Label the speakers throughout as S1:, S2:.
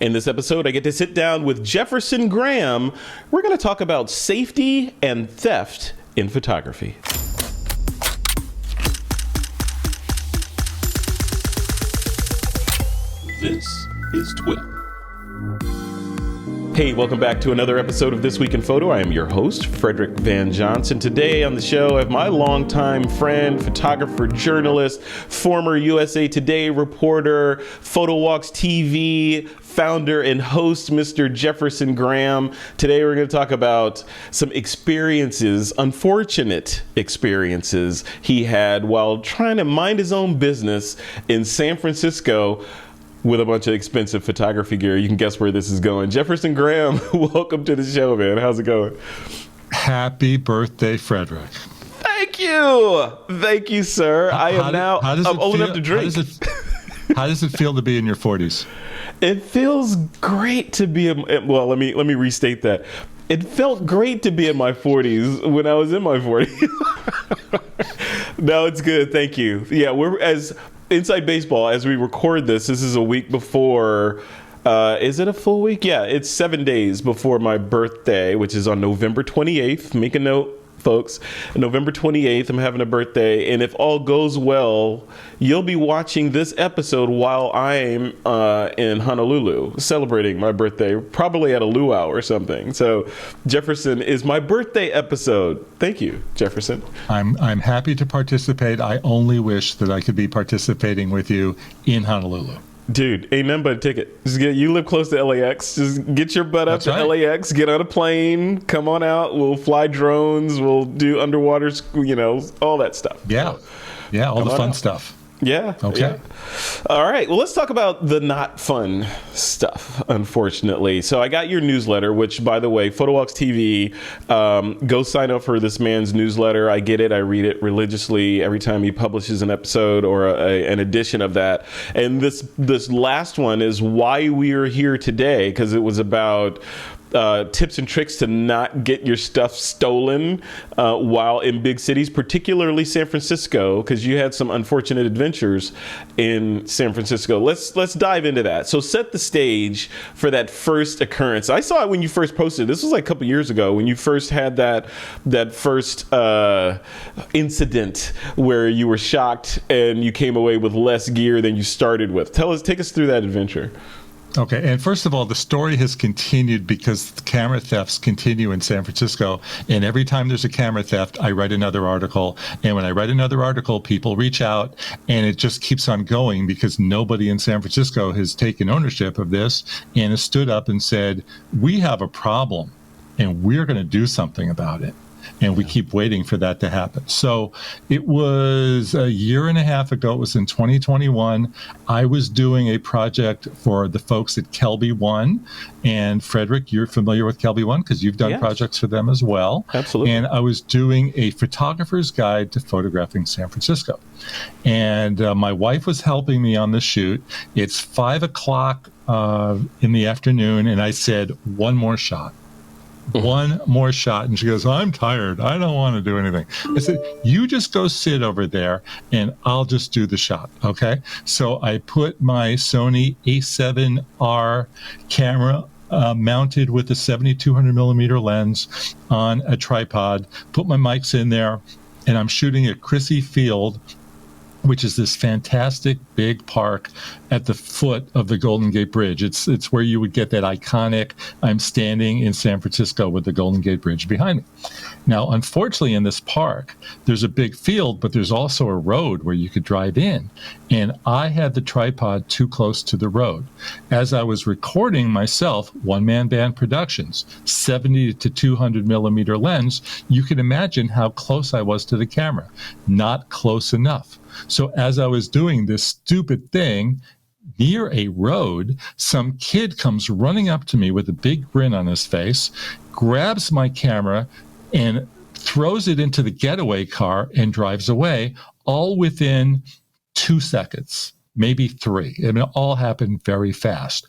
S1: In this episode, I get to sit down with Jefferson Graham. We're going to talk about safety and theft in photography. This is TWiP. Hey, welcome back to another episode of This Week in Photo. I am your host, Frederick Van Johnson. Today on the show, I have my longtime friend, photographer, journalist, former USA Today reporter, PhotowalkTV founder and host, Mr. Jefferson Graham. Today we're going to talk about some experiences, unfortunate experiences he had while trying to mind his own business in San Francisco with a bunch of expensive photography gear. You can guess where this is going. Jefferson Graham, welcome to the show, man. How's it going?
S2: Happy birthday, Frederick.
S1: Thank you. Thank you, sir. I'm old enough to drink.
S2: How does it feel to be in your 40s?
S1: It feels great to be well, let me restate that. It felt great to be in my 40s when I was in my 40s. No, it's good. Thank you. Yeah, we're as Inside Baseball, as we record this is a week before, is it a full week? Yeah, it's 7 days before my birthday, which is on November 28th. Make a note, folks. November 28th, I'm having a birthday. And if all goes well, you'll be watching this episode while I'm in Honolulu celebrating my birthday, probably at a luau or something. So Jefferson is my birthday episode. Thank you, Jefferson.
S2: I'm happy to participate. I only wish that I could be participating with you in Honolulu.
S1: Dude, ain't nothing but a ticket. You live close to LAX. Just get your butt up to LAX, get on a plane, come on out. We'll fly drones. We'll do underwater, all that stuff.
S2: Yeah. Yeah, all the fun stuff.
S1: Yeah.
S2: Okay.
S1: Yeah. All right. Well, let's talk about the not fun stuff, unfortunately. So I got your newsletter, which, by the way, PhotowalkTV, go sign up for this man's newsletter. I get it. I read it religiously every time he publishes an episode or an edition of that. And this last one is why we are here today, because it was about tips and tricks to not get your stuff stolen while in big cities, particularly San Francisco, because you had some unfortunate adventures in San Francisco. Let's dive into that. So set the stage for that first occurrence. I saw it when you first posted. This was like a couple years ago when you first had that first incident where you were shocked and you came away with less gear than you started with. Take us through that adventure.
S2: Okay, and first of all, the story has continued because camera thefts continue in San Francisco, and every time there's a camera theft, I write another article, and when I write another article, people reach out, and it just keeps on going because nobody in San Francisco has taken ownership of this and has stood up and said, we have a problem, and we're going to do something about it. And we keep waiting for that to happen. So it was a year and a half ago. It was in 2021. I was doing a project for the folks at Kelby One. And Frederick, you're familiar with Kelby One because you've done projects for them as well.
S1: Absolutely.
S2: And I was doing a photographer's guide to photographing San Francisco. And my wife was helping me on the shoot. It's 5 o'clock in the afternoon. And I said, one more shot. One more shot. And she goes, I'm tired. I don't want to do anything. I said, you just go sit over there and I'll just do the shot. Okay. So I put my Sony A7R camera mounted with a 7200 millimeter lens on a tripod, put my mics in there, and I'm shooting at Crissy Field, which is this fantastic big park at the foot of the Golden Gate Bridge. It's where you would get that iconic, I'm standing in San Francisco with the Golden Gate Bridge behind me. Now, unfortunately, in this park, there's a big field, but there's also a road where you could drive in. And I had the tripod too close to the road. As I was recording myself, one-man band productions, 70 to 200 millimeter lens, you can imagine how close I was to the camera. Not close enough. So as I was doing this stupid thing near a road, some kid comes running up to me with a big grin on his face, grabs my camera and throws it into the getaway car and drives away, all within 2 seconds, maybe 3. I mean, it all happened very fast.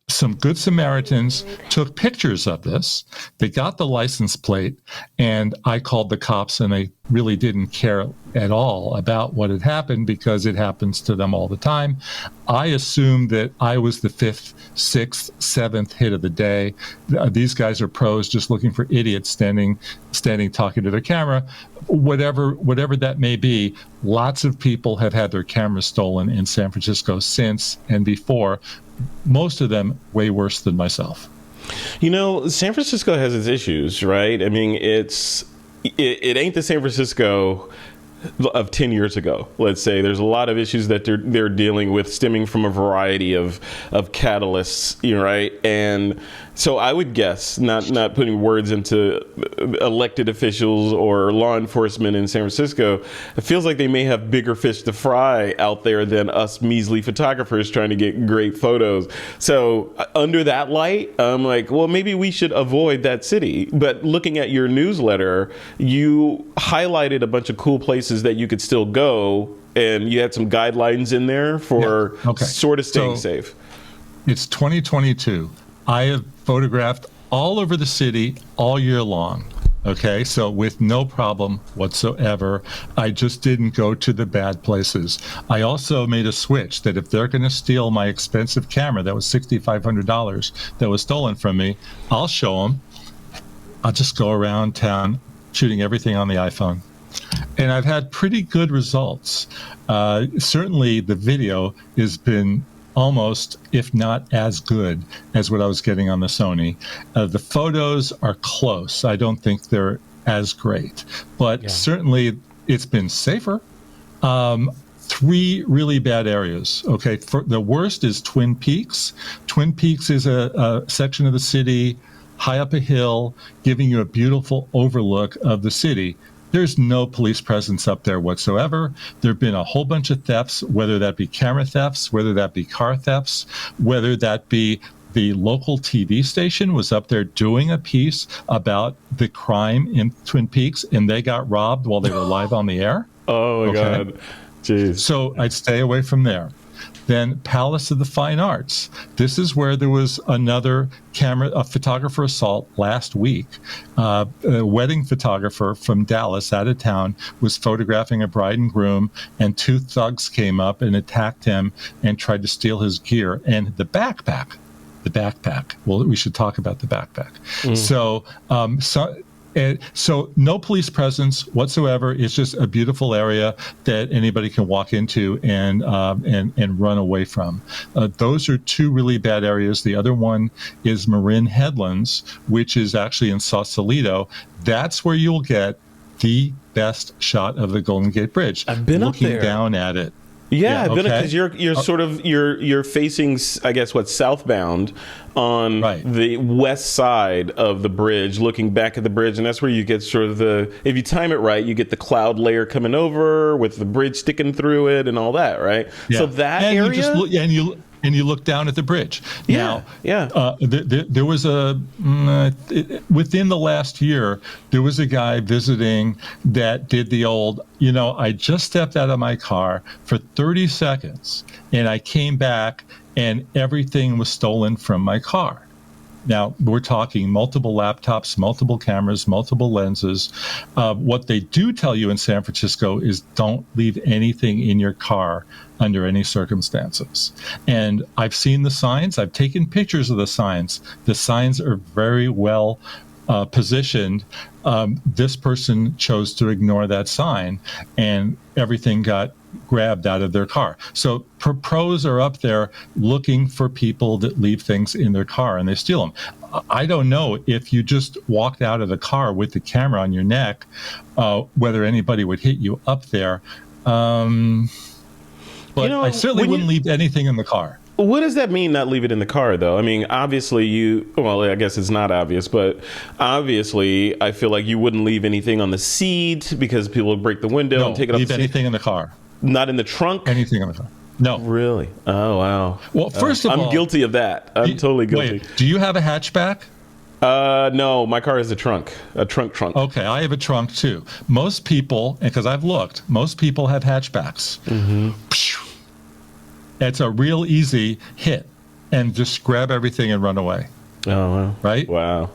S2: Some good Samaritans took pictures of this. They got the license plate, and I called the cops, and they really didn't care at all about what had happened because it happens to them all the time. I assumed that I was the 5th, 6th, 7th hit of the day. These guys are pros just looking for idiots standing talking to their camera. Whatever that may be, lots of people have had their cameras stolen in San Francisco since and before, most of them way worse than myself.
S1: San Francisco has its issues, right? I mean, it ain't the San Francisco of 10 years ago. Let's say there's a lot of issues that they're dealing with stemming from a variety of catalysts, right? And so I would guess, not putting words into elected officials or law enforcement in San Francisco, it feels like they may have bigger fish to fry out there than us measly photographers trying to get great photos. So under that light, I'm like, well, maybe we should avoid that city. But looking at your newsletter, you highlighted a bunch of cool places that you could still go, and you had some guidelines in there for sort of staying safe.
S2: It's 2022. I have photographed all over the city all year long. Okay, so with no problem whatsoever. I just didn't go to the bad places. I also made a switch that if they're going to steal my expensive camera that was $6,500 that was stolen from me, I'll show them. I'll just go around town shooting everything on the iPhone. And I've had pretty good results. Certainly the video has been almost, if not as good as what I was getting on the Sony. The photos are close. I don't think they're as great, but certainly it's been safer. 3 really bad areas. Okay, the worst is Twin Peaks. Twin Peaks is a section of the city high up a hill, giving you a beautiful overlook of the city. There's no police presence up there whatsoever. There have been a whole bunch of thefts, whether that be camera thefts, whether that be car thefts, whether that be the local TV station was up there doing a piece about the crime in Twin Peaks, and they got robbed while they were live on the air.
S1: Oh, my God. Jeez.
S2: So I'd stay away from there. Then Palace of the Fine Arts. This is where there was a photographer assault last week. A wedding photographer from Dallas, out of town, was photographing a bride and groom, and 2 thugs came up and attacked him and tried to steal his gear and the backpack. Well, we should talk about the backpack. So no police presence whatsoever. It's just a beautiful area that anybody can walk into and run away from. Those are 2 really bad areas. The other one is Marin Headlands, which is actually in Sausalito. That's where you'll get the best shot of the Golden Gate Bridge.
S1: I've been up there.
S2: Looking down at it.
S1: Yeah, because you're sort of you're facing, I guess, southbound on the west side of the bridge, looking back at the bridge, and that's where you get sort of if you time it right, you get the cloud layer coming over with the bridge sticking through it and all that, right? Yeah. So that area.
S2: And you look down at the bridge.
S1: Yeah,
S2: there was within the last year, there was a guy visiting that did the old, I just stepped out of my car for 30 seconds and I came back and everything was stolen from my car. Now, we're talking multiple laptops, multiple cameras, multiple lenses. What they do tell you in San Francisco is don't leave anything in your car under any circumstances. And I've seen the signs. I've taken pictures of the signs. The signs are very well positioned. This person chose to ignore that sign, and everything got grabbed out of their car. So pros are up there looking for people that leave things in their car and they steal them. I don't know if you just walked out of the car with the camera on your neck, whether anybody would hit you up there. But I certainly wouldn't leave anything in the car.
S1: What does that mean, not leave it in the car, though? I mean, obviously I guess it's not obvious, but obviously I feel like you wouldn't leave anything on the seat because people would break the window and take it off the seat.
S2: Leave anything in the car.
S1: Not in the trunk?
S2: Anything in the car. No.
S1: Really? Oh, wow.
S2: Well, first of all,
S1: I'm guilty of that. I'm totally guilty.
S2: Wait, do you have a hatchback?
S1: No, my car is a trunk.
S2: Okay, I have a trunk too. Most people, because I've looked, most people have hatchbacks.
S1: Mm-hmm.
S2: It's a real easy hit and just grab everything and run away.
S1: Oh, wow.
S2: Right?
S1: Wow.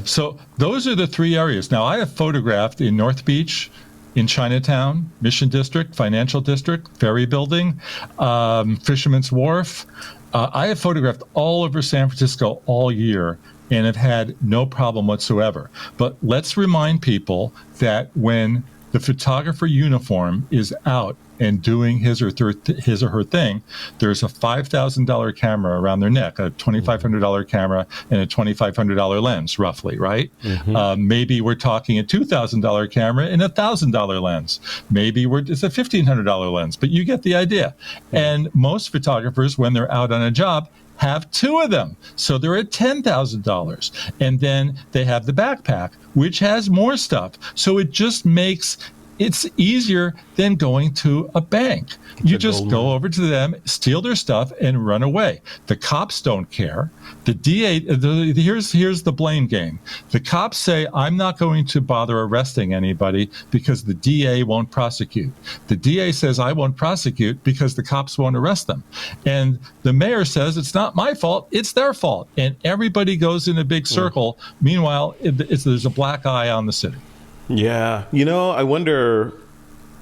S2: So those are the three areas. Now, I have photographed in North Beach, in Chinatown, Mission District, Financial District, Ferry Building, Fisherman's Wharf. I have photographed all over San Francisco all year and have had no problem whatsoever. But let's remind people that when the photographer uniform is out and doing his or her thing, there's a $5,000 camera around their neck, a $2,500 camera and a $2,500 lens, roughly, right? Maybe we're talking a $2,000 camera and a $1,000 lens. Maybe it's a $1,500 lens, but you get the idea. And most photographers, when they're out on a job, have two of them. So they're at $10,000. And then they have the backpack, which has more stuff. So it just makes it's easier than going to a bank. You just go over to them, steal their stuff, and run away. The cops don't care. The DA, here's the blame game. The cops say, I'm not going to bother arresting anybody because the DA won't prosecute. The DA says, I won't prosecute because the cops won't arrest them. And the mayor says, it's not my fault, it's their fault. And everybody goes in a big circle. Meanwhile, there's a black eye on the city.
S1: Yeah. I wonder,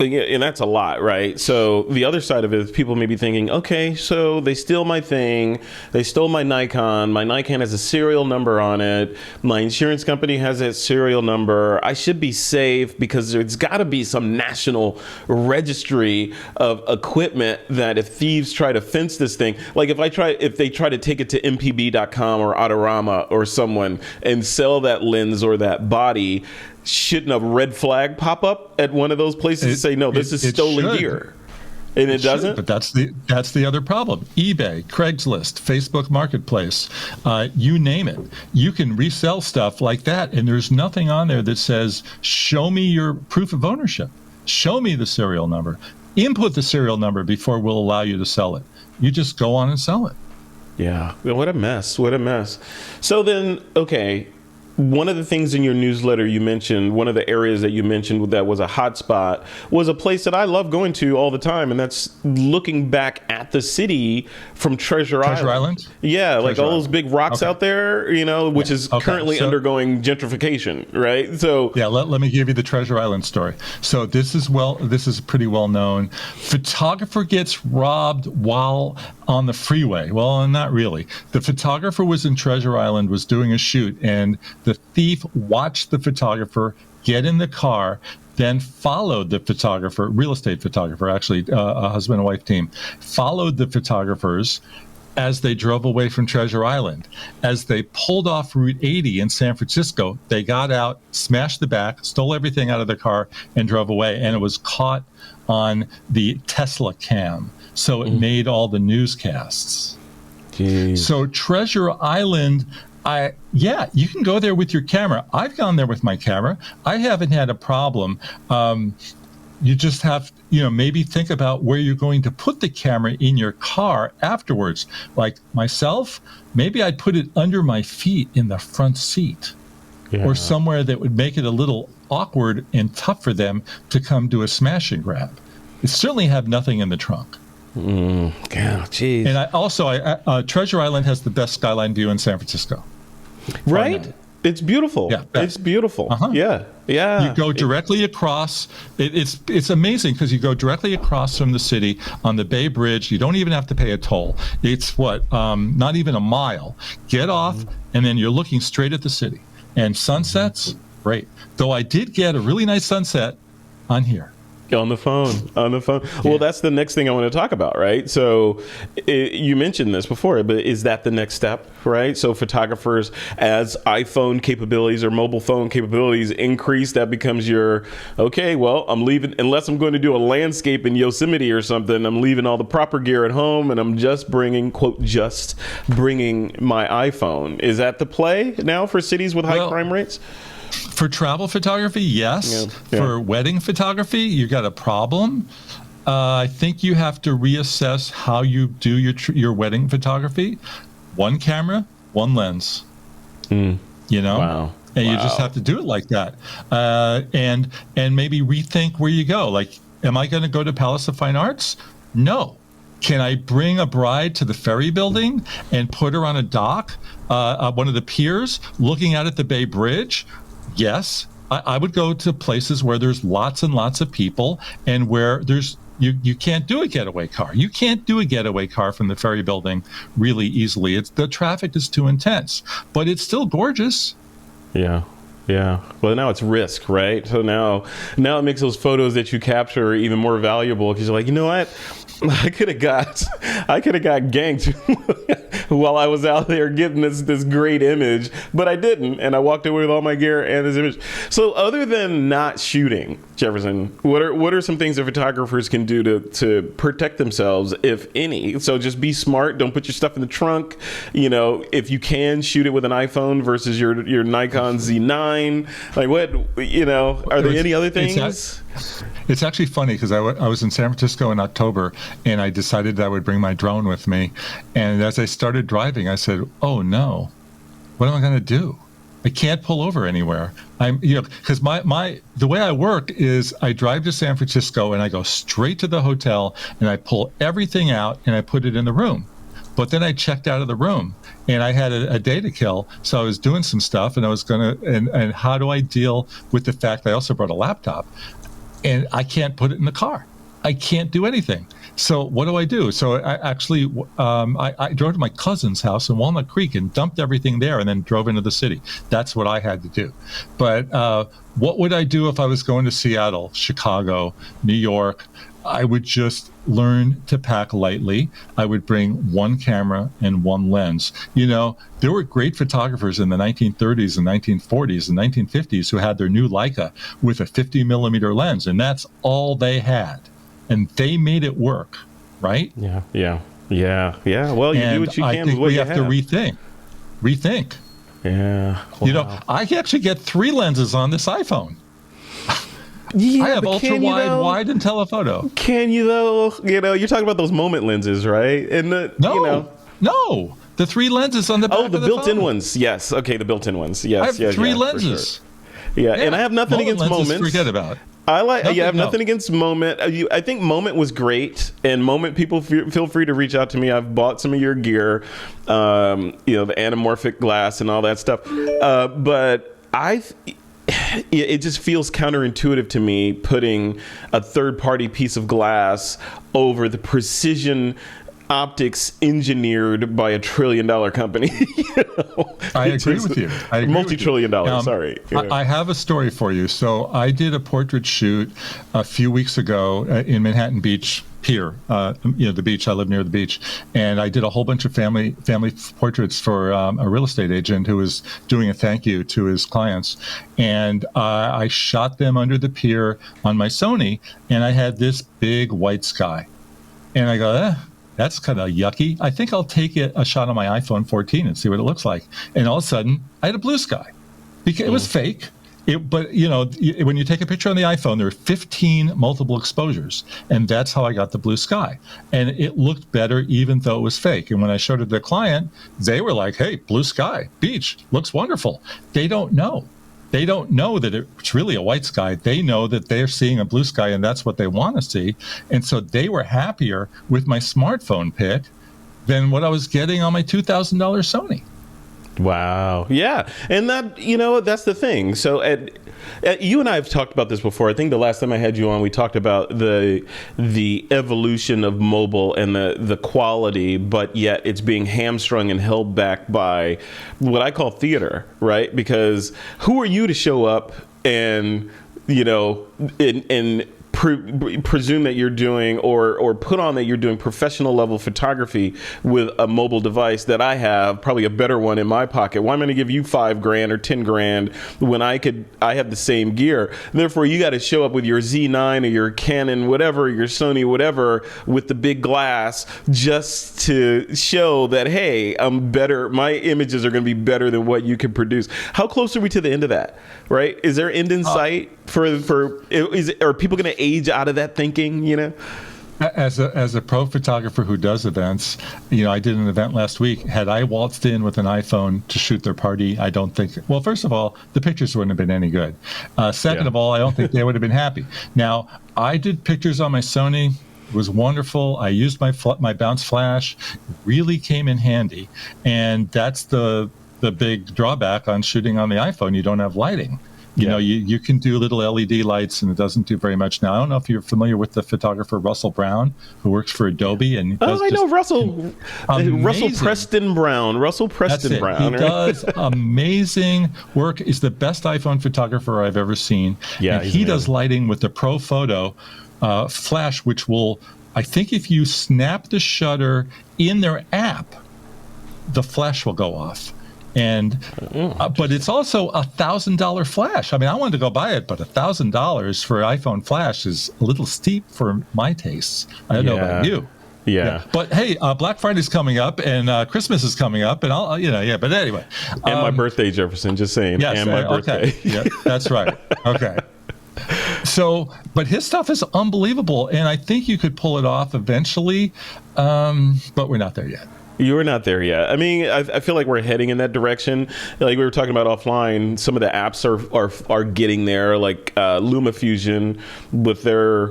S1: and that's a lot, right? So the other side of it is people may be thinking, okay, so they steal my thing. They stole my Nikon. My Nikon has a serial number on it. My insurance company has that serial number. I should be safe because there's got to be some national registry of equipment that if thieves try to fence this thing, like if they try to take it to mpb.com or Autorama or someone and sell that lens or that body, shouldn't a red flag pop up at one of those places to say, no, this is stolen gear? And it doesn't?
S2: But that's the other problem. eBay, Craigslist, Facebook Marketplace, you name it. You can resell stuff like that, and there's nothing on there that says, show me your proof of ownership. Show me the serial number. Input the serial number before we'll allow you to sell it. You just go on and sell it.
S1: Yeah. What a mess. What a mess. So then, okay, one of the things in your newsletter you mentioned, one of the areas that you mentioned that was a hot spot was a place that I love going to all the time, and that's looking back at the city from Treasure Island. Yeah, like all those big rocks out there, which is currently undergoing gentrification, right? So
S2: yeah, let me give you the Treasure Island story. So this is pretty well known. Photographer gets robbed while on the freeway. Well, not really. The photographer was in Treasure Island, was doing a shoot, and the thief watched the photographer get in the car, then followed the photographer, real estate photographer, actually, a husband and wife team, followed the photographers as they drove away from Treasure Island. As they pulled off Route 80 in San Francisco, they got out, smashed the back, stole everything out of the car, and drove away. And it was caught on the Tesla cam. So it made all the newscasts.
S1: Jeez.
S2: So Treasure Island, you can go there with your camera. I've gone there with my camera. I haven't had a problem. You just have, maybe think about where you're going to put the camera in your car afterwards. Like myself, maybe I'd put it under my feet in the front seat or somewhere that would make it a little awkward and tough for them to come do a smash and grab. It certainly have nothing in the trunk.
S1: Yeah, geez.
S2: And Treasure Island has the best skyline view in San Francisco.
S1: Right? It's beautiful.
S2: Yeah,
S1: it's beautiful. Yeah.
S2: You go directly across. It's amazing because you go directly across from the city on the Bay Bridge. You don't even have to pay a toll. It's not even a mile. Get off, and then you're looking straight at the city. And sunsets, great. Though I did get a really nice sunset on here.
S1: On the phone. Yeah. Well, that's the next thing I want to talk about, right? So you mentioned this before, but is that the next step, right? So photographers, as iPhone capabilities or mobile phone capabilities increase, that becomes I'm leaving, unless I'm going to do a landscape in Yosemite or something, I'm leaving all the proper gear at home and I'm just bringing my iPhone. Is that the play now for cities with high crime rates?
S2: For travel photography, yes. Yeah. For wedding photography, you got a problem. I think you have to reassess how you do your wedding photography. One camera, one lens.
S1: Wow.
S2: And you just have to do it like that. And maybe rethink where you go. Like, am I going to go to Palace of Fine Arts? No. Can I bring a bride to the ferry building and put her on a dock, one of the piers, looking out at the Bay Bridge? Yes. I would go to places where there's lots and lots of people and where there's you can't do a getaway car. You can't do a getaway car from the ferry building really easily. The traffic is too intense, but it's still gorgeous.
S1: Yeah. Yeah. Well, now it's risk, right? So now it makes those photos that you capture even more valuable because you're like, you know what? I could have got ganked while I was out there getting this great image, but I didn't, and I walked away with all my gear and this image. So, other than not shooting, Jefferson, what are some things that photographers can do to protect themselves, if any? So, just be smart. Don't put your stuff in the trunk. You know, if you can, shoot it with an iPhone versus your Nikon Z9. Like, what, you know? Are there any other things?
S2: It's actually funny because I was in San Francisco in October, and I decided that I would bring my drone with me. And as I started driving, I said, "Oh no, what am I going to do? I can't pull over anywhere." Because the way I work is I drive to San Francisco and I go straight to the hotel and I pull everything out and I put it in the room. But then I checked out of the room and I had a day to kill. So I was doing some stuff and I was and how do I deal with the fact I also brought a laptop and I can't put it in the car? I can't do anything. So what do I do? So I actually, I drove to my cousin's house in Walnut Creek and dumped everything there and then drove into the city. That's what I had to do. But what would I do if I was going to Seattle, Chicago, New York? I would just learn to pack lightly. I would bring one camera and one lens. You know, there were great photographers in the 1930s and 1940s and 1950s who had their new Leica with a 50 millimeter lens, and that's all they had. And they made it work, right?
S1: Yeah. Well, you do what you can with what you have.
S2: We have to rethink.
S1: Yeah. Wow.
S2: You know, I actually get 3 lenses on this iPhone.
S1: Yeah,
S2: I have ultra wide, wide, and telephoto.
S1: Can you though? You know, you're talking about those moment lenses, right? And
S2: no, the 3 lenses on the back.
S1: Oh, the built-in ones. Yes. Okay, the built-in ones. Yes.
S2: I have 3 lenses.
S1: Sure. Yeah, and I have nothing against moments.
S2: Forget about.
S1: I have nothing against Moment. I think Moment was great, and Moment people feel free to reach out to me. I've bought some of your gear, the anamorphic glass and all that stuff. But it just feels counterintuitive to me putting a third-party piece of glass over the precision optics engineered by $1 trillion company.
S2: I agree with you.
S1: Multi-trillion dollars. Sorry.
S2: I have a story for you. So I did a portrait shoot a few weeks ago in Manhattan Beach Pier, the beach. I live near the beach, and I did a whole bunch of family portraits for a real estate agent who was doing a thank you to his clients, and I shot them under the pier on my Sony, and I had this big white sky, and I go, that's kind of yucky. I think I'll take a shot on my iPhone 14 and see what it looks like. And all of a sudden, I had a blue sky. Because it was fake. But, when you take a picture on the iPhone, there are 15 multiple exposures. And that's how I got the blue sky. And it looked better even though it was fake. And when I showed it to the client, they were like, hey, blue sky, beach, looks wonderful. They don't know. They don't know that it's really a white sky. They know that they're seeing a blue sky, and that's what they want to see. And so they were happier with my smartphone pic than what I was getting on my $2,000 Sony.
S1: Wow. Yeah. And that's the thing. So you and I have talked about this before. I think the last time I had you on, we talked about the evolution of mobile and the quality, but yet it's being hamstrung and held back by what I call theater, right? Because who are you to show up and, presume that you're doing or put on that you're doing professional level photography with a mobile device that I have, probably a better one in my pocket? Why am I going to give you $5,000 or $10,000 when I have the same gear? Therefore, you got to show up with your Z9 or your Canon, whatever, your Sony, whatever, with the big glass just to show that, hey, I'm better. My images are going to be better than what you can produce. How close are we to the end of that? Right? Is there end in sight are people going to age out of that thinking,
S2: As a pro photographer who does events, I did an event last week. Had I waltzed in with an iPhone to shoot their party, I don't think, well, first of all, the pictures wouldn't have been any good. Second of all, I don't think they would have been happy. Now, I did pictures on my Sony. It was wonderful. I used my bounce flash. It really came in handy. And that's the big drawback on shooting on the iPhone. You don't have lighting. You know, you can do little LED lights, and it doesn't do very much. Now, I don't know if you're familiar with the photographer Russell Brown, who works for Adobe. And
S1: I know Russell. Russell Preston Brown.
S2: He does amazing work. He's the best iPhone photographer I've ever seen. Yeah, and he does lighting with the Pro Photo flash, which will, I think if you snap the shutter in their app, the flash will go off. And but it's also $1,000 flash. I mean, I wanted to go buy it, but $1,000 for an iPhone flash is a little steep for my tastes. I don't know about you.
S1: Yeah.
S2: But hey, Black Friday's coming up, and Christmas is coming up, and I'll, But anyway,
S1: and my birthday, Jefferson. Just saying.
S2: Yes,
S1: and my birthday.
S2: Okay. Yeah, that's right. Okay. So, but his stuff is unbelievable, and I think you could pull it off eventually, but we're not there yet.
S1: You're not there yet. I mean, I feel like we're heading in that direction. Like we were talking about offline, some of the apps are getting there, like LumaFusion with their,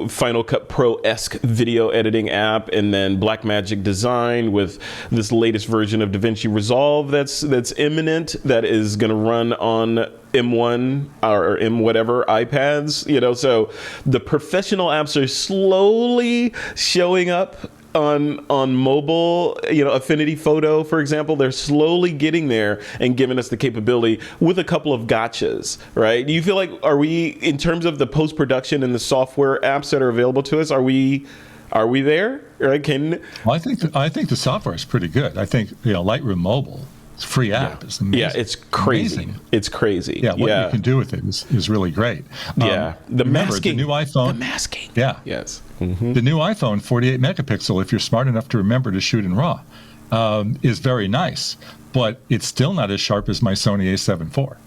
S1: Final Cut Pro-esque video editing app, and then Blackmagic Design with this latest version of DaVinci Resolve that's imminent, that is going to run on M1 or M whatever iPads, so the professional apps are slowly showing up on mobile. Affinity Photo, for example, they're slowly getting there and giving us the capability with a couple of gotchas, right? Do you feel like, are we, in terms of the post-production and the software apps that are available to us, are we there? Right?
S2: Well, I think the software is pretty good. I think, Lightroom Mobile, it's a free app. It's amazing.
S1: Yeah, it's crazy.
S2: Amazing.
S1: It's crazy.
S2: Yeah, what you can do with it is really great.
S1: The masking.
S2: The new iPhone.
S1: The masking.
S2: Yeah.
S1: Yes.
S2: The new iPhone, 48 megapixel, if you're smart enough to remember to shoot in RAW, is very nice, but it's still not as sharp as my Sony A7 IV.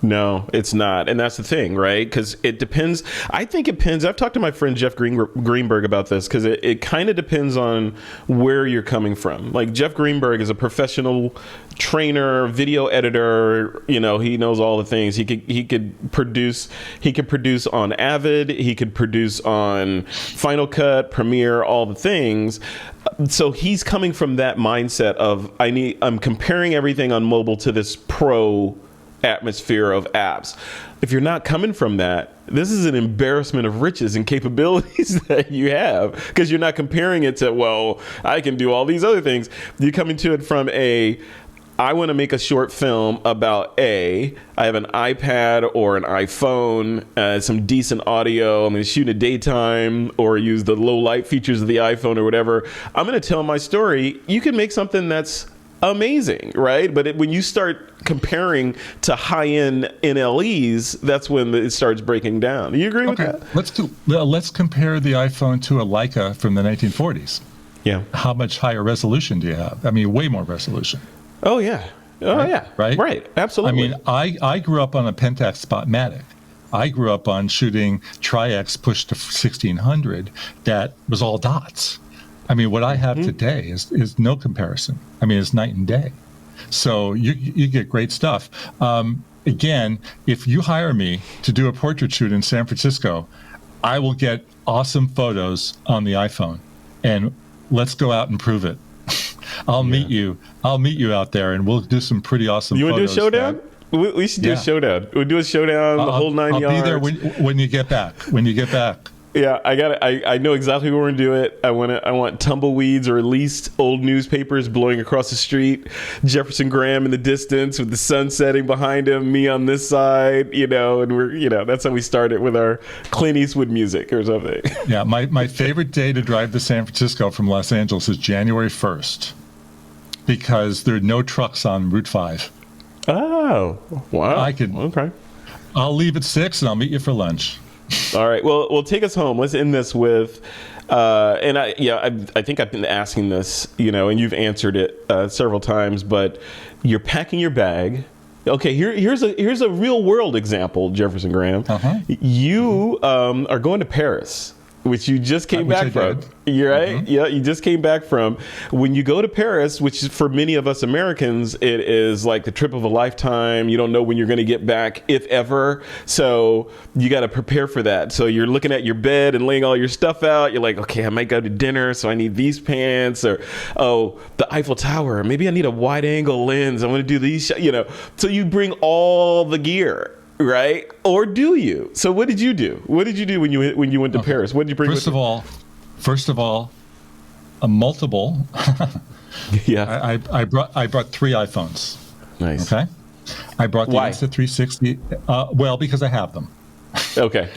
S1: No, it's not. And that's the thing, right? Because it depends. I think it depends. I've talked to my friend Jeff Greenberg about this, because it kind of depends on where you're coming from. Like, Jeff Greenberg is a professional trainer, video editor. He knows all the things. He could produce on Avid. He could produce on Final Cut, Premiere, all the things. So he's coming from that mindset of, I'm comparing everything on mobile to this pro atmosphere of apps. If you're not coming from that, this is an embarrassment of riches and capabilities that you have, because you're not comparing it to, well, I can do all these other things. You're coming to it from I want to make a short film about I have an iPad or an iPhone, some decent audio. I'm going to shoot in the daytime or use the low light features of the iPhone or whatever. I'm going to tell my story. You can make something that's amazing, right? But when you start comparing to high-end NLEs, that's when it starts breaking down. Do you agree with that?
S2: Let's compare the iPhone to a Leica from the 1940s.
S1: Yeah.
S2: How much higher resolution do you have? I mean, way more resolution.
S1: Oh, yeah. Oh, right? Yeah. Right. Absolutely.
S2: I mean, I grew up on a Pentax Spotmatic. I grew up on shooting Tri-X pushed to 1600 that was all dots. I mean, what I have today is no comparison. I mean, it's night and day. So you get great stuff. Again, if you hire me to do a portrait shoot in San Francisco, I will get awesome photos on the iPhone, and let's go out and prove it. I'll meet you out there, and we'll do some pretty awesome photos.
S1: You want to do a showdown? We should do a showdown. We'll do a showdown, the whole 9 yards.
S2: I'll be there when you get back.
S1: Yeah, I know exactly where we're gonna do it. I want tumbleweeds, or at least old newspapers blowing across the street. Jefferson Graham in the distance with the sun setting behind him. Me on this side, and we're that's how we started with our Clint Eastwood music or something.
S2: Yeah, my favorite day to drive to San Francisco from Los Angeles is January 1st, because there are no trucks on Route 5.
S1: Oh, wow! Okay.
S2: I'll leave at 6 and I'll meet you for lunch.
S1: All right. Well, take us home. Let's end this with, and I think I've been asking this, and you've answered it several times, but you're packing your bag. Okay, here's a real world example, Jefferson Graham.
S2: Uh-huh.
S1: You are going to Paris which you just came back from. You're right. Mm-hmm. Yeah, you just came back from. When you go to Paris, which for many of us Americans, it is like the trip of a lifetime. You don't know when you're going to get back, if ever. So you got to prepare for that. So you're looking at your bed and laying all your stuff out. You're like, okay, I might go to dinner, so I need these pants, or the Eiffel Tower. Maybe I need a wide angle lens. I want to do these. So you bring all the gear. Right? Or do you? So what did you do? What did you do when you went to Paris? What did you bring?
S2: First of all, a multiple.
S1: Yeah.
S2: I brought 3 iPhones.
S1: Nice.
S2: Okay. I brought the
S1: Why?
S2: Insta360. Well, because I have them.
S1: Okay.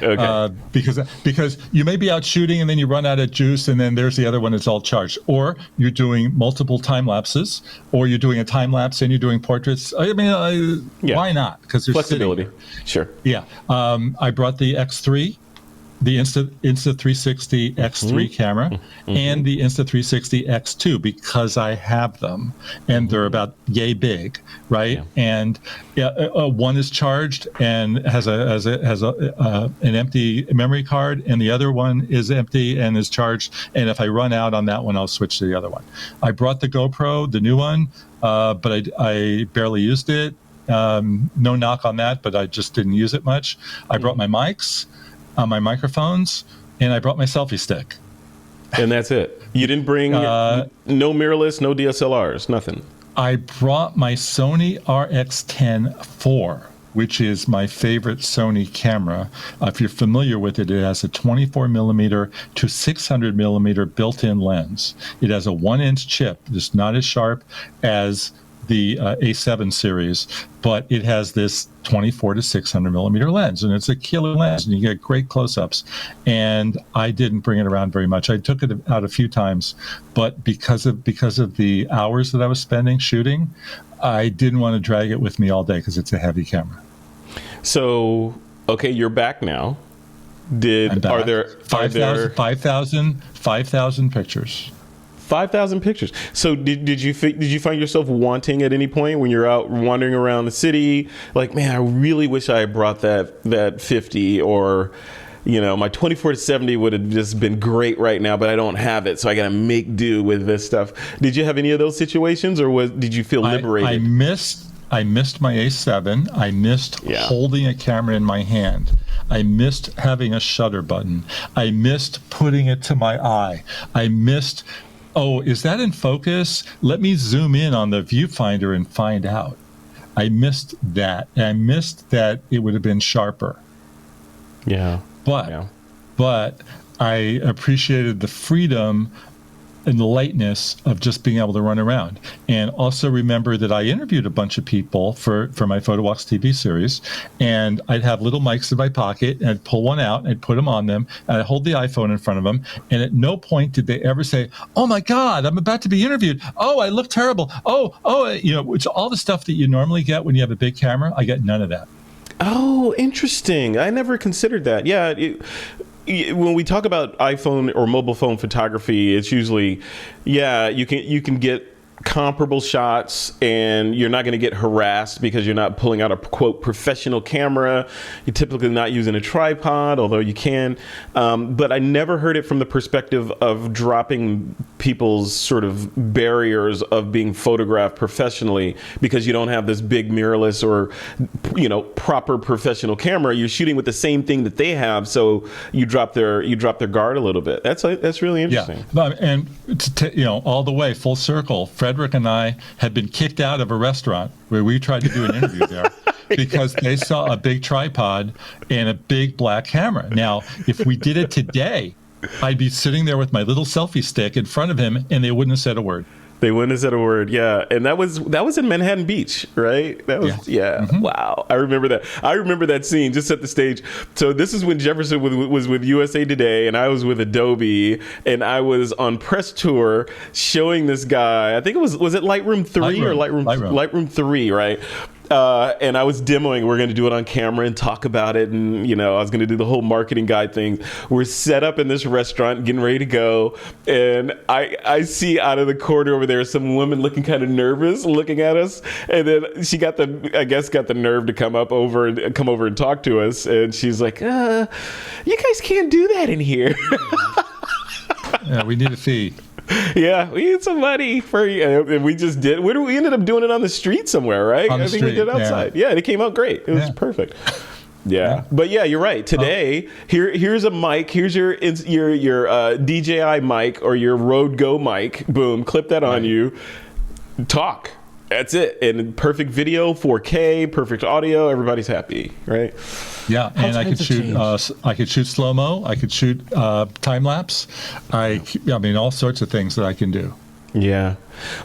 S2: Because you may be out shooting and then you run out of juice, and then there's the other one that's all charged. Or you're doing multiple time lapses, or you're doing a time lapse and you're doing portraits. I mean, why not? Because there's
S1: flexibility. Sure.
S2: Yeah. I brought the X3, the Insta360 X3 camera, and the Insta360 X2 because I have them, and they're about yay big, right? Yeah. And one is charged and has an empty memory card, and the other one is empty and is charged. And if I run out on that one, I'll switch to the other one. I brought the GoPro, the new one, but I barely used it. No knock on that, but I just didn't use it much. I brought my mics. My microphones, and I brought my selfie stick.
S1: And that's it. You didn't bring no mirrorless, no DSLRs, nothing.
S2: I brought my Sony RX10 IV, which is my favorite Sony camera. If you're familiar with it, it has a 24 millimeter to 600 millimeter built-in lens. It has a 1-inch chip. It's not as sharp as the A7 series, but it has this 24 to 600 millimeter lens, and it's a killer lens, and you get great close-ups. And I didn't bring it around very much. I took it out a few times, but because of the hours that I was spending shooting, I didn't want to drag it with me all day because it's a heavy camera.
S1: So, okay, you're back now. Are there
S2: 5,000 pictures?
S1: 5,000 pictures. So did you find yourself wanting at any point when you're out wandering around the city, like, man, I really wish I had brought that 50, or my 24 to 70 would have just been great right now, but I don't have it, so I got to make do with this stuff. Did you have any of those situations, or did you feel liberated?
S2: I missed my A7. I missed holding a camera in my hand. I missed having a shutter button. I missed putting it to my eye. I missed, is that in focus? Let me zoom in on the viewfinder and find out. I missed that. And I missed that it would have been sharper.
S1: Yeah.
S2: But I appreciated the freedom and the lightness of just being able to run around. And also remember that I interviewed a bunch of people for my Photowalks TV series, and I'd have little mics in my pocket, and I'd pull one out, and I'd put them on them, and I'd hold the iPhone in front of them, and at no point did they ever say, oh my God, I'm about to be interviewed. Oh, I look terrible. Which all the stuff that you normally get when you have a big camera, I get none of that.
S1: Oh, interesting. I never considered that. Yeah. When we talk about iPhone or mobile phone photography, it's usually, you can get comparable shots, and you're not going to get harassed because you're not pulling out a quote professional camera. You're typically not using a tripod, although you can. But I never heard it from the perspective of dropping people's sort of barriers of being photographed professionally because you don't have this big mirrorless or proper professional camera. You're shooting with the same thing that they have, so you drop their guard a little bit. That's really interesting.
S2: Yeah, and all the way full circle. Frederick and I had been kicked out of a restaurant where we tried to do an interview there because they saw a big tripod and a big black camera. Now, if we did it today, I'd be sitting there with my little selfie stick in front of him, and they wouldn't have said a word.
S1: They wouldn't have said a word, yeah. And that was in Manhattan Beach, right? That was,
S2: Mm-hmm.
S1: Wow. I remember that. I remember that scene. Just set the stage. So this is when Jefferson was with USA Today, and I was with Adobe, and I was on press tour showing this guy. I think was it Lightroom 3 or Lightroom 3, right? and I was demoing. We're going to do it on camera and talk about it. And, you know, I was going to do the whole marketing guide thing. We're set up in this restaurant, getting ready to go. And I see out of the corner over there some woman looking kind of nervous, looking at us. And then she got the nerve to come over and talk to us. And she's like, you guys can't do that in here.
S2: Yeah, we need a fee.
S1: Yeah, we need some money for you. And we just did. We ended up doing it on the street somewhere, right?
S2: I think
S1: we did it outside. Yeah, and it came out great. It was perfect. Yeah. But yeah, you're right. Today, here's a mic. Here's your DJI mic or your Rode Go mic. Boom, clip that on you. Talk. That's it. And perfect video, 4K, perfect audio. Everybody's happy, right?
S2: Yeah, and I could shoot slow mo. I could shoot time lapse. I mean, all sorts of things that I can do.
S1: Yeah.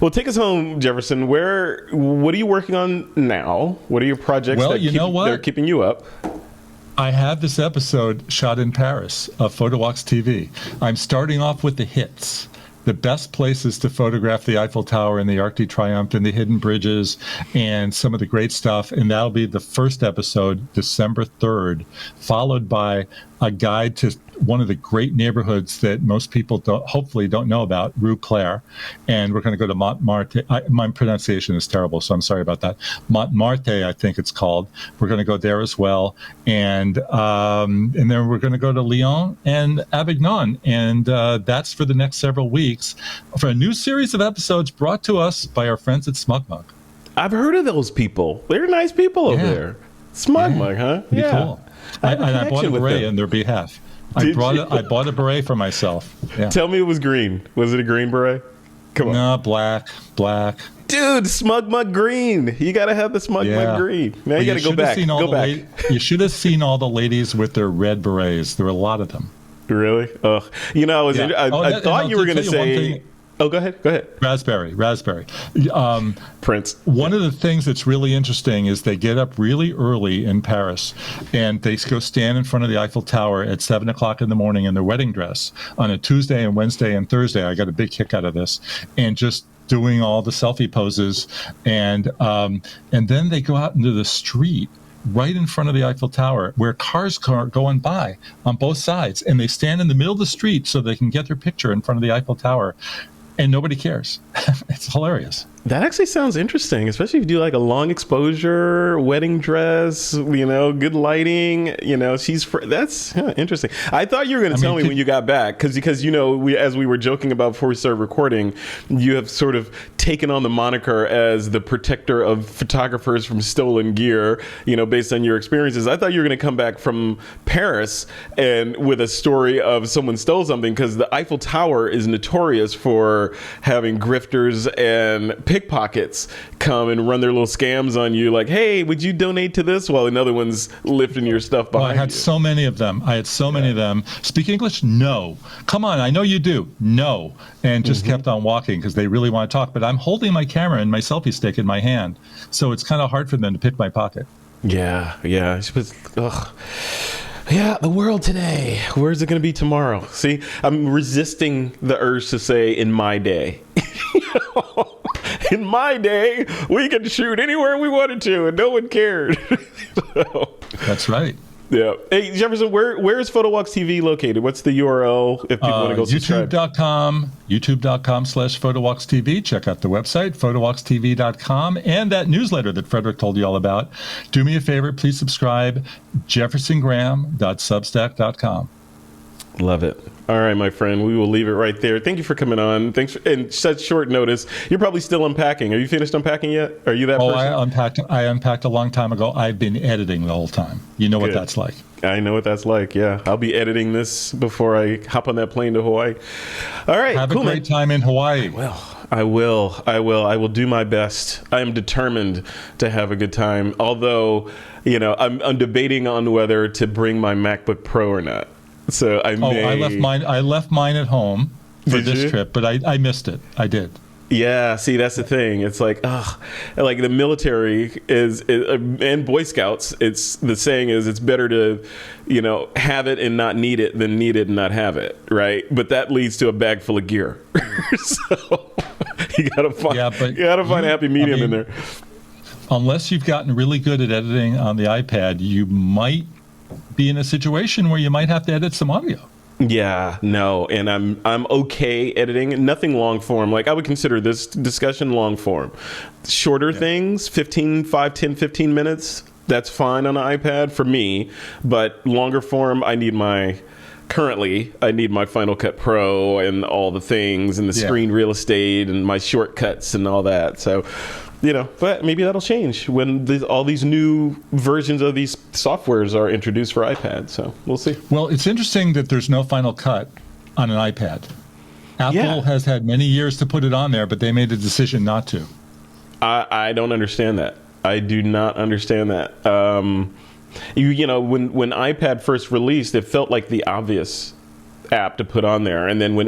S1: Well, take us home, Jefferson. What are you working on now? What are your projects that are keeping you up?
S2: I have this episode shot in Paris of Photowalks TV. I'm starting off with the hits. The best places to photograph the Eiffel Tower and the Arc de Triomphe and the hidden bridges and some of the great stuff. And that'll be the first episode, December 3rd, followed by a guide to one of the great neighborhoods that most people hopefully don't know about, Rue Claire. And we're going to go to Montmartre. My pronunciation is terrible, so I'm sorry about that. Montmartre, I think it's called. We're going to go there as well. And then we're going to go to Lyon and Avignon. And that's for the next several weeks for a new series of episodes brought to us by our friends at SmugMug.
S1: I've heard of those people. They're nice people over there. SmugMug, huh?
S2: Pretty cool. I bought a beret on their behalf. I bought a beret for myself. Yeah.
S1: Tell me it was green. Was it a green beret? Come on.
S2: No, black.
S1: Dude, SmugMug green. You got to have the SmugMug green. Now you got to go back.
S2: You should have seen all the ladies with their red berets. There were a lot of them.
S1: Really? Ugh. You know, I thought you were going to say... Oh, go ahead.
S2: Raspberry.
S1: Prince.
S2: One of the things that's really interesting is they get up really early in Paris and they go stand in front of the Eiffel Tower at 7 o'clock in the morning in their wedding dress on a Tuesday and Wednesday and Thursday. I got a big kick out of this. And just doing all the selfie poses. And then they go out into the street right in front of the Eiffel Tower where cars are going by on both sides. And they stand in the middle of the street so they can get their picture in front of the Eiffel Tower. And nobody cares. It's hilarious.
S1: That actually sounds interesting, especially if you do like a long exposure, wedding dress, you know, good lighting, you know, that's interesting. I thought you were going to tell me when you got back, because you know, as we were joking about before we started recording, you have sort of taken on the moniker as the protector of photographers from stolen gear, you know, based on your experiences. I thought you were going to come back from Paris and with a story of someone stole something, because the Eiffel Tower is notorious for having grifters and pickpockets come and run their little scams on you, like, hey, would you donate to this, while another one's lifting your stuff behind you.
S2: I had so many of them. Many of them. Speak English? No. Come on, I know you do. No. And just kept on walking because they really want to talk. But I'm holding my camera and my selfie stick in my hand, so it's kind of hard for them to pick my pocket.
S1: Yeah. Ugh. Yeah, the world today. Where's it going to be tomorrow? See, I'm resisting the urge to say in my day. In my day, we could shoot anywhere we wanted to and no one cared.
S2: That's right.
S1: Yeah. Hey, Jefferson, where is Photowalks TV located? What's the URL if people want to go subscribe?
S2: YouTube.com/PhotowalkTV. Check out the website, PhotowalkTV.com, and that newsletter that Frederick told you all about. Do me a favor, please subscribe, jeffersongraham.substack.com.
S1: Love it. All right, my friend, we will leave it right there. Thank you for coming on. Thanks for, in such short notice. You're probably still unpacking. Are you finished unpacking yet? Are you that person?
S2: I unpacked a long time ago. I've been editing the whole time. You know what that's like.
S1: I know what that's like, yeah. I'll be editing this before I hop on that plane to Hawaii. All right,
S2: Have a great time in Hawaii.
S1: I will do my best. I am determined to have a good time. Although, you know, I'm debating on whether to bring my MacBook Pro or not. So I
S2: left mine at home for this trip, but I missed it. I did.
S1: Yeah, see, that's the thing. It's like, like the military and Boy Scouts, the saying is it's better to, you know, have it and not need it than need it and not have it, right? But that leads to a bag full of gear. So you gotta find a happy medium in there.
S2: unless you've gotten really good at editing on the iPad, you might be in a situation where you might have to edit some audio.
S1: Yeah, no, and I'm okay editing. Nothing long form. Like, I would consider this discussion long form. Shorter things, 15 minutes, that's fine on an iPad for me. But longer form, I need my Final Cut Pro and all the things and the screen real estate and my shortcuts and all that. So, but maybe that'll change when all these new versions of these softwares are introduced for iPad. So we'll see.
S2: Well, it's interesting that there's no Final Cut on an iPad. Apple has had many years to put it on there, but they made a decision not to.
S1: I don't understand that. I do not understand that. When iPad first released, it felt like the obvious app to put on there. And then when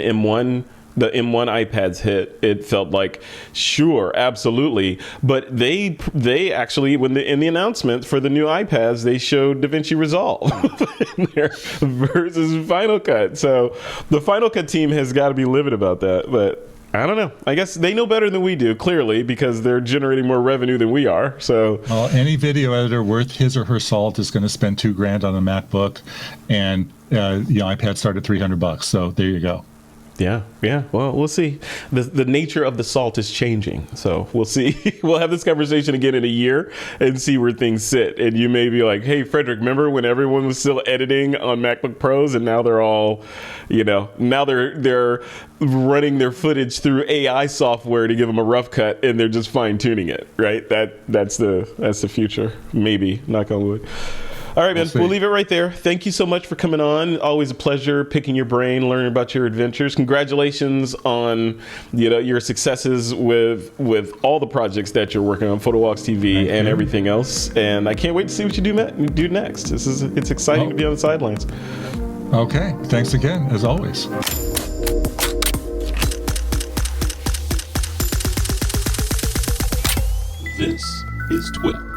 S1: the M1 iPads hit, it felt like, sure, absolutely. But they actually, in the announcement for the new iPads, they showed DaVinci Resolve in there versus Final Cut. So the Final Cut team has got to be livid about that. But I don't know. I guess they know better than we do, clearly, because they're generating more revenue than we are. So, well,
S2: any video editor worth his or her salt is going to spend $2,000 on a MacBook, and iPad start at $300. So there you go.
S1: Yeah. Well, we'll see. The nature of the salt is changing, so we'll see. We'll have this conversation again in a year and see where things sit. And you may be like, "Hey, Frederick, remember when everyone was still editing on MacBook Pros, and now they're all, now they're running their footage through AI software to give them a rough cut, and they're just fine tuning it, right? That's the future. Maybe, knock on wood." All right, man. We'll leave it right there. Thank you so much for coming on. Always a pleasure picking your brain, learning about your adventures. Congratulations on your successes with all the projects that you're working on, Photowalks TV and everything else. And I can't wait to see what you do next. It's exciting to be on the sidelines.
S2: Okay. Thanks again, as always.
S3: This is TWiP.